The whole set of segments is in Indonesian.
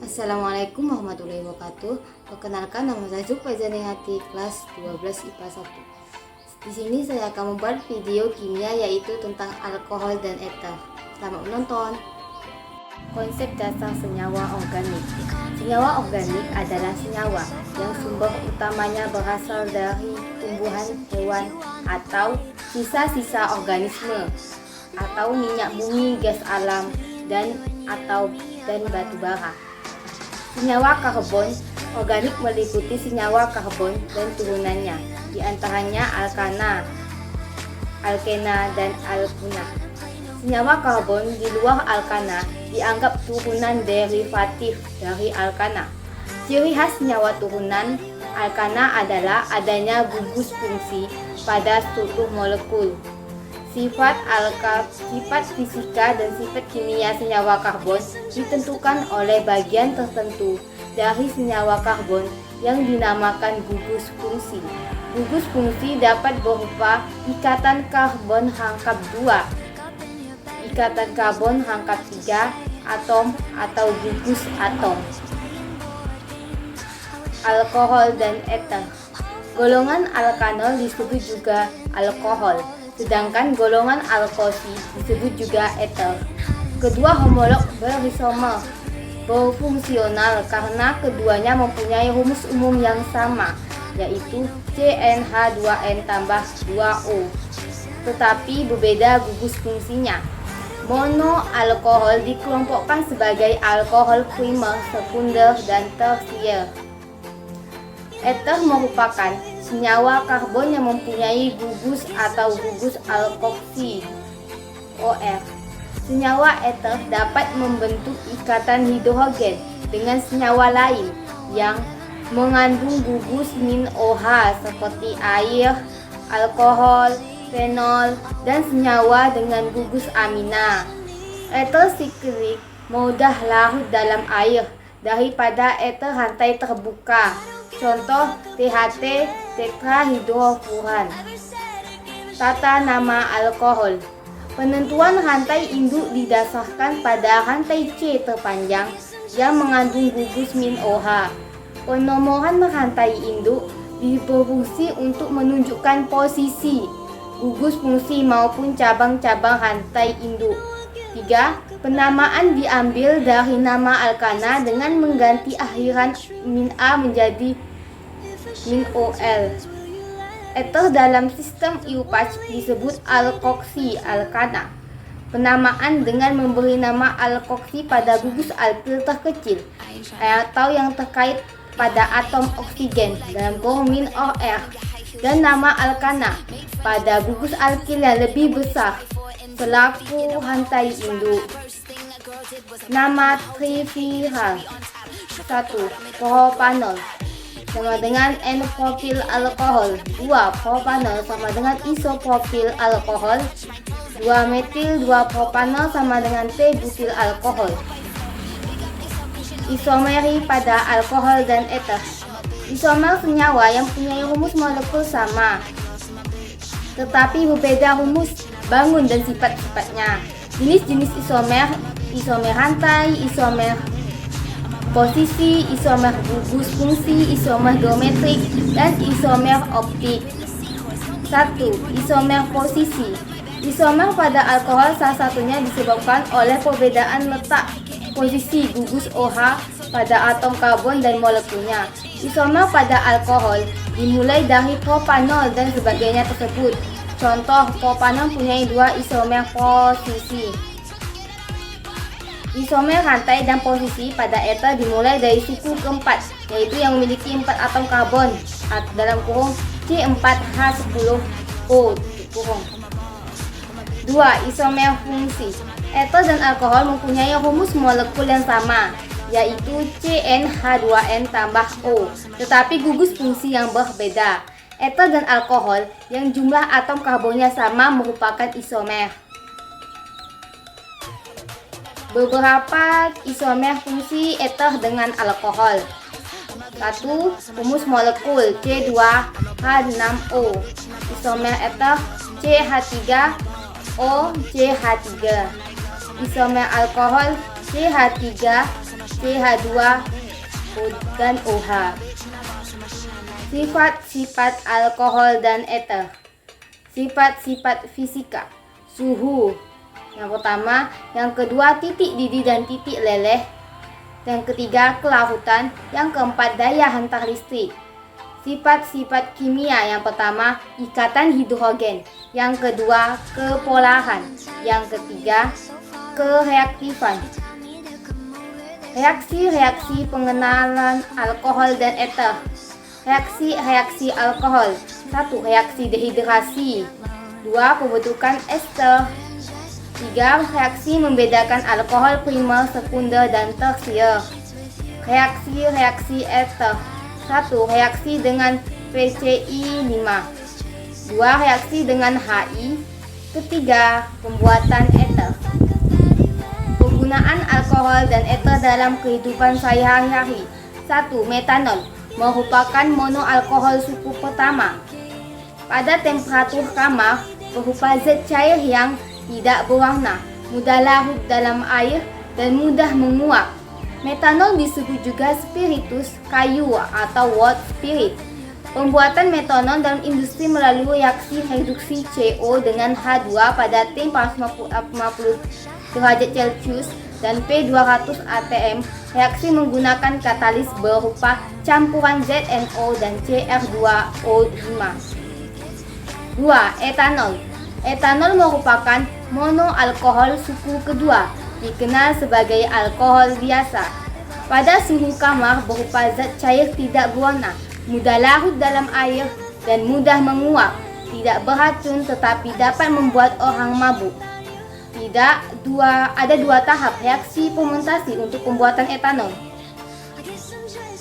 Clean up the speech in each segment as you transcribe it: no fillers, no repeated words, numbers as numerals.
Assalamualaikum warahmatullahi wabarakatuh. Perkenalkan, nama saya Zulfaizanihati, kelas 12 IPA 1. Di sini saya akan membuat video kimia yaitu tentang alkohol dan eter. Selamat menonton. Konsep dasar senyawa organik. Senyawa organik adalah senyawa yang sumber utamanya berasal dari tumbuhan, hewan, atau sisa-sisa organisme, atau minyak bumi, gas alam, dan batu bara. Senyawa karbon organik meliputi senyawa karbon dan turunannya, di antaranya alkana, alkena, dan alkuna. Senyawa karbon di luar alkana dianggap turunan derivatif dari alkana. Ciri khas senyawa turunan alkana adalah adanya gugus fungsi pada struktur molekul. Sifat fisika dan sifat kimia senyawa karbon ditentukan oleh bagian tertentu dari senyawa karbon yang dinamakan gugus fungsi. Gugus fungsi dapat berupa ikatan karbon rangkap 2, ikatan karbon rangkap 3, atom atau gugus atom. Alkohol dan eter. Golongan alkanol disebut juga alkohol, sedangkan golongan alkosi disebut juga eter. Kedua homolog berisomer berfungsional karena keduanya mempunyai rumus umum yang sama, yaitu CnH2n tambah 2O, tetapi berbeda gugus fungsinya. Monoalkohol dikelompokkan sebagai alkohol primer, sekunder, dan tersier. Eter merupakan senyawa karbon yang mempunyai gugus atau gugus alkoksi OR. Senyawa eter dapat membentuk ikatan hidrogen dengan senyawa lain yang mengandung gugus min OH seperti air, alkohol, fenol, dan senyawa dengan gugus amina. Eter siklik mudah larut dalam air daripada eter rantai terbuka. Contoh THT, tetrahidrofuran. Tata nama alkohol. Penentuan rantai induk didasarkan pada rantai C terpanjang yang mengandung gugus min OH. Penomoran rantai induk berfungsi untuk menunjukkan posisi, gugus fungsi maupun cabang-cabang rantai induk. 3. Penamaan diambil dari nama alkana dengan mengganti akhiran min A menjadi min OL. Eter dalam sistem IUPAC disebut alkoksi alkana. Penamaan dengan memberi nama alkoksi pada gugus alkil terkecil atau yang terkait pada atom oksigen dalam kurung min OR, dan nama alkana pada gugus alkil yang lebih besar selaku rantai induk. Nama trivial. 1. Propanol sama dengan N-propil alkohol. 2. Propanol sama dengan isopropil alkohol. 2. Metil 2 propanol sama dengan T-butil alkohol. Isomeri pada alkohol dan eter. Isomer senyawa yang punya rumus molekul sama, tetapi berbeda rumus bangun dan sifat-sifatnya. Jenis-jenis isomer: isomer rantai, isomer posisi, isomer gugus fungsi, isomer geometrik, dan isomer optik. 1. Isomer posisi. Isomer pada alkohol salah satunya disebabkan oleh perbedaan letak posisi gugus OH pada atom karbon dan molekulnya. Isomer pada alkohol dimulai dari propanol dan sebagainya tersebut. Contoh, propanol punya 2 isomer posisi. Isomer rantai dan posisi pada eter dimulai dari suku keempat, yaitu yang memiliki 4 atom karbon dalam kurung C4H10O kurung. 2. Isomer fungsi. Eter dan alkohol mempunyai rumus molekul yang sama, yaitu CnH2n tambah O, tetapi gugus fungsi yang berbeda. Eter dan alkohol yang jumlah atom karbonnya sama merupakan isomer. Beberapa isomer fungsi eter dengan alkohol. 1. Rumus molekul C2H6O. Isomer eter CH3O CH3. Isomer alkohol CH3 CH2O dan OH. Sifat-sifat alkohol dan eter. Sifat-sifat fisika. Suhu yang pertama, yang kedua titik didih dan titik leleh, yang ketiga kelarutan, yang keempat daya hantar listrik. Sifat-sifat kimia yang pertama ikatan hidrogen, yang kedua kepolaran, yang ketiga kereaktifan. Reaksi-reaksi pengenalan alkohol dan eter. Reaksi-reaksi alkohol. 1. Reaksi dehidrasi. 2. Pembentukan ester. 3. Reaksi membedakan alkohol primer, sekunder, dan tersier. Reaksi-reaksi eter. 1. Reaksi dengan PCI5. 2. Reaksi dengan HI. Ketiga, pembuatan eter. Penggunaan alkohol dan eter dalam kehidupan sehari-hari. 1. Metanol merupakan monoalkohol suku pertama. Pada temperatur kamar, berupa zat cair yang tidak berwarna, mudah larut dalam air, dan mudah menguap. Metanol disebut juga spiritus kayu atau wort spirit. Pembuatan metanol dalam industri melalui reaksi reduksi CO dengan H2 pada T450 derajat Celcius dan P200 atm. Reaksi menggunakan katalis berupa campuran ZNO dan Cr2O5. 2. Etanol. Etanol merupakan monoalkohol suku kedua, dikenal sebagai alkohol biasa. Pada suhu kamar berupa zat cair tidak berwarna, mudah larut dalam air, dan mudah menguap. Tidak beracun tetapi dapat membuat orang mabuk. Ada dua tahap reaksi fermentasi untuk pembuatan etanol.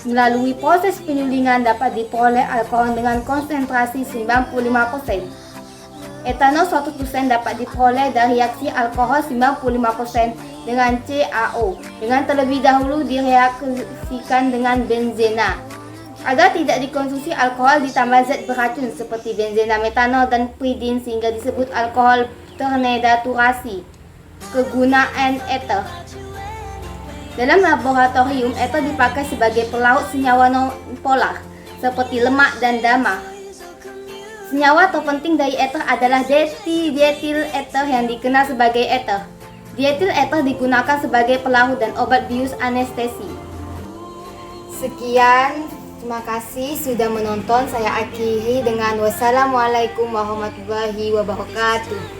Melalui proses penyulingan dapat diperoleh alkohol dengan konsentrasi 95%. Etanol 100% dapat diperoleh dari reaksi alkohol 95% dengan CaO dengan terlebih dahulu direaksikan dengan benzena. Agar tidak dikonsumsi alkohol ditambah zat beracun seperti benzena, metanol, dan pyridin sehingga disebut alkohol terdenaturasi. Kegunaan eter. Dalam laboratorium, eter dipakai sebagai pelaut senyawa non-polar seperti lemak dan damar. Senyawa terpenting dari eter adalah dietil eter yang dikenal sebagai eter. Dietil eter digunakan sebagai pelarut dan obat bius anestesi. Sekian, terima kasih sudah menonton. Saya akhiri dengan wassalamualaikum warahmatullahi wabarakatuh.